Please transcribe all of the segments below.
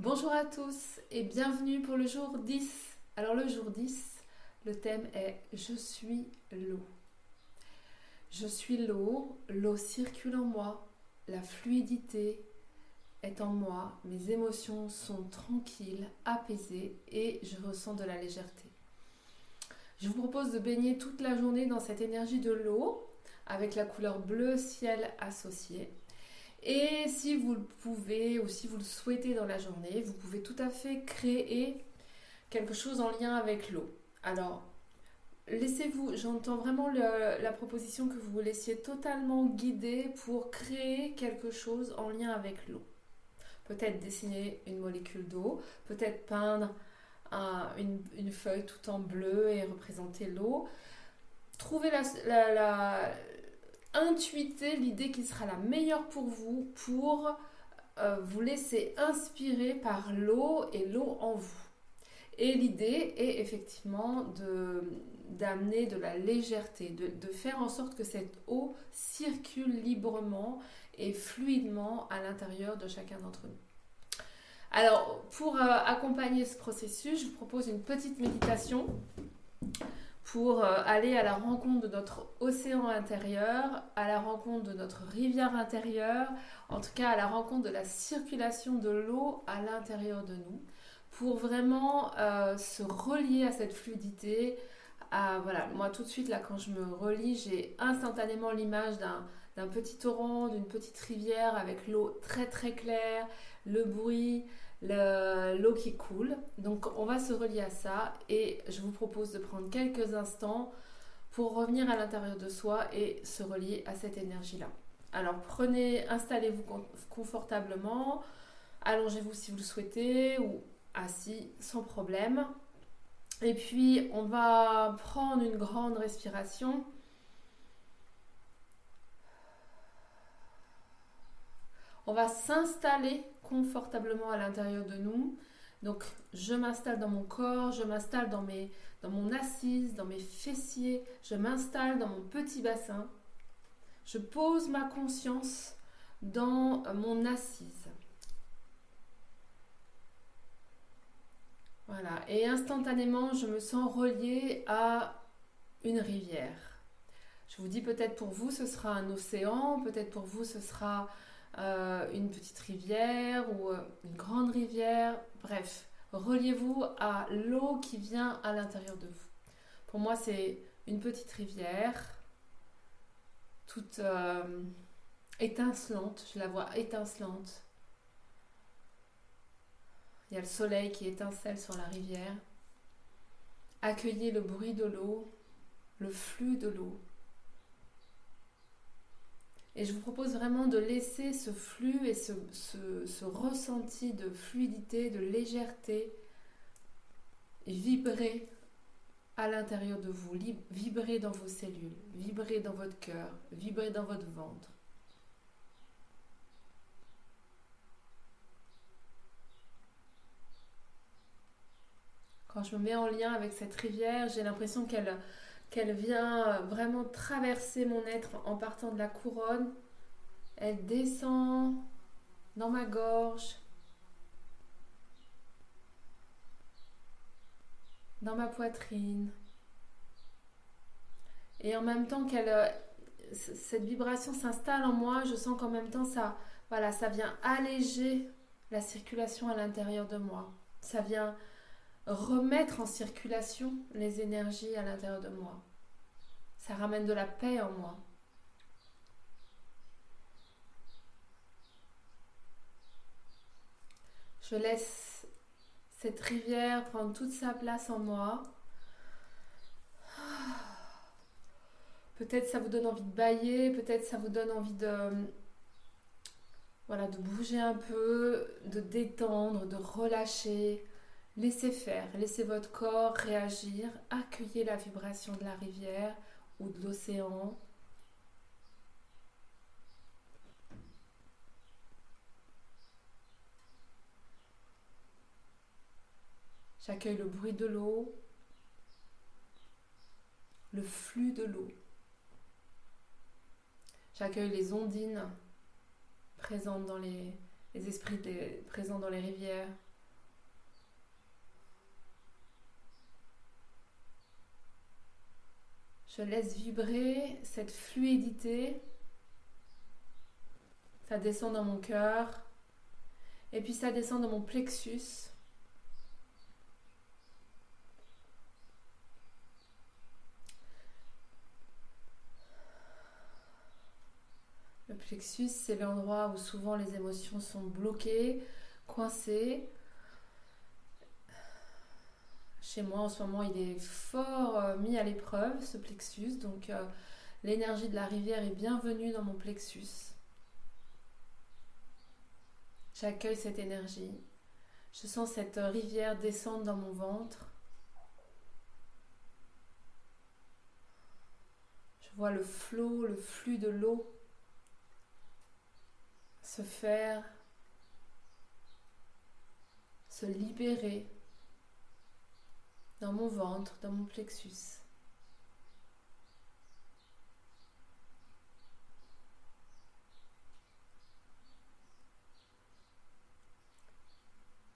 Bonjour à tous et bienvenue pour le jour 10. Alors le jour 10, le thème est Je suis l'eau. Je suis l'eau, l'eau circule en moi, la fluidité est en moi, mes émotions sont tranquilles, apaisées et je ressens de la légèreté. Je vous propose de baigner toute la journée dans cette énergie de l'eau avec la couleur bleu ciel associée. Et si vous le pouvez ou si vous le souhaitez dans la journée, vous pouvez tout à fait créer quelque chose en lien avec l'eau. Alors, laissez-vous, j'entends vraiment la proposition que vous vous laissiez totalement guider pour créer quelque chose en lien avec l'eau. Peut-être dessiner une molécule d'eau, peut-être peindre une feuille tout en bleu et représenter l'eau. Trouvez intuiter l'idée qui sera la meilleure pour vous pour vous laisser inspirer par l'eau et l'eau en vous. Et l'idée est effectivement d'amener de la légèreté, de faire en sorte que cette eau circule librement et fluidement à l'intérieur de chacun d'entre nous. Alors, pour accompagner ce processus, je vous propose une petite méditation pour aller à la rencontre de notre océan intérieur, à la rencontre de notre rivière intérieure, en tout cas à la rencontre de la circulation de l'eau à l'intérieur de nous, pour vraiment se relier à cette fluidité. Voilà, moi tout de suite, là, quand je me relie, j'ai instantanément l'image d'un petit torrent, d'une petite rivière avec l'eau très très claire, le bruit, l'eau qui coule. Donc on va se relier à ça et je vous propose de prendre quelques instants pour revenir à l'intérieur de soi et se relier à cette énergie-là. Alors installez-vous confortablement, allongez-vous si vous le souhaitez ou assis sans problème. Et puis on va prendre une grande respiration. On va s'installer confortablement à l'intérieur de nous. Donc je m'installe dans mon corps, je m'installe dans mon assise, dans mes fessiers, je m'installe dans mon petit bassin. Je pose ma conscience dans mon assise. Voilà, et instantanément, je me sens reliée à une rivière. Je vous dis peut-être pour vous, ce sera un océan, peut-être pour vous, ce sera une petite rivière ou une grande rivière. Bref, reliez-vous à l'eau qui vient à l'intérieur de vous. Pour moi, c'est une petite rivière, toute étincelante. Je la vois étincelante. Il y a le soleil qui étincelle sur la rivière. Accueillez le bruit de l'eau, le flux de l'eau. Et je vous propose vraiment de laisser ce flux et ce ressenti de fluidité, de légèreté vibrer à l'intérieur de vous, vibrer dans vos cellules, vibrer dans votre cœur, vibrer dans votre ventre. Quand je me mets en lien avec cette rivière, j'ai l'impression qu'elle vient vraiment traverser mon être en partant de la couronne. Elle descend dans ma gorge, dans ma poitrine. Et en même temps cette vibration s'installe en moi, je sens qu'en même temps ça vient alléger la circulation à l'intérieur de moi. Ça vient remettre en circulation les énergies à l'intérieur de moi. Ça ramène de la paix en moi. Je laisse cette rivière prendre toute sa place en moi. Peut-être ça vous donne envie de bâiller, peut-être ça vous donne envie de bouger un peu, de détendre, de relâcher. Laissez faire, laissez votre corps réagir, accueillez la vibration de la rivière ou de l'océan. J'accueille le bruit de l'eau, le flux de l'eau. J'accueille les ondines présentes dans les esprits présents dans les rivières. Je laisse vibrer cette fluidité. Ça descend dans mon cœur. Et puis ça descend dans mon plexus. Le plexus, c'est l'endroit où souvent les émotions sont bloquées, coincées. Chez moi, en ce moment, il est fort mis à l'épreuve, ce plexus. Donc, l'énergie de la rivière est bienvenue dans mon plexus. J'accueille cette énergie. Je sens cette rivière descendre dans mon ventre. Je vois le flot, le flux de l'eau se faire, se libérer dans mon ventre, dans mon plexus.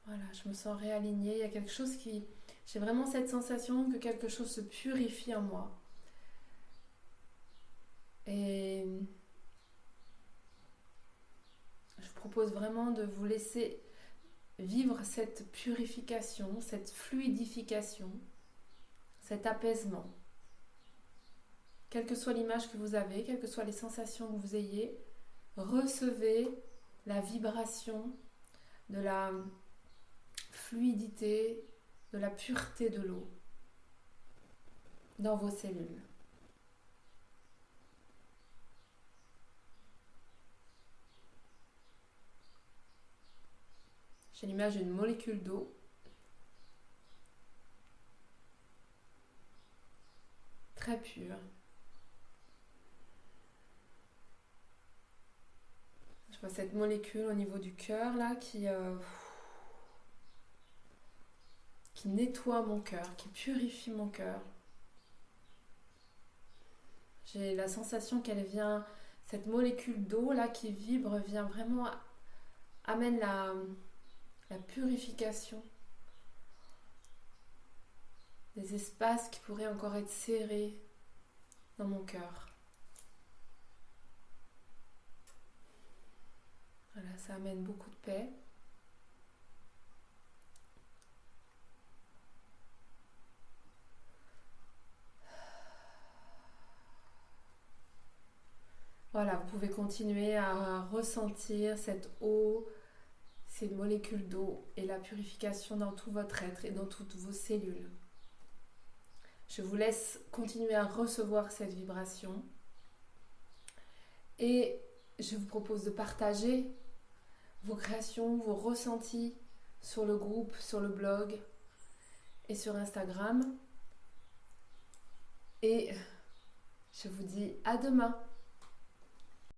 Voilà, je me sens réalignée. Il y a quelque chose qui... J'ai vraiment cette sensation que quelque chose se purifie en moi. Et je vous propose vraiment de vous laisser vivre cette purification, cette fluidification, cet apaisement. Quelle que soit l'image que vous avez, quelles que soient les sensations que vous ayez, recevez la vibration de la fluidité, de la pureté de l'eau dans vos cellules. J'ai l'image d'une molécule d'eau très pure. Je vois cette molécule au niveau du cœur là qui nettoie mon cœur, qui purifie mon cœur. J'ai la sensation qu'elle vient, cette molécule d'eau là qui vibre, vient vraiment, amène la purification des espaces qui pourraient encore être serrés dans mon cœur. Voilà, ça amène beaucoup de paix. Voilà, vous pouvez continuer à ressentir cette eau, ces molécules d'eau et la purification dans tout votre être et dans toutes vos cellules. Je vous laisse continuer à recevoir cette vibration et je vous propose de partager vos créations, vos ressentis sur le groupe, sur le blog et sur Instagram. Et je vous dis à demain.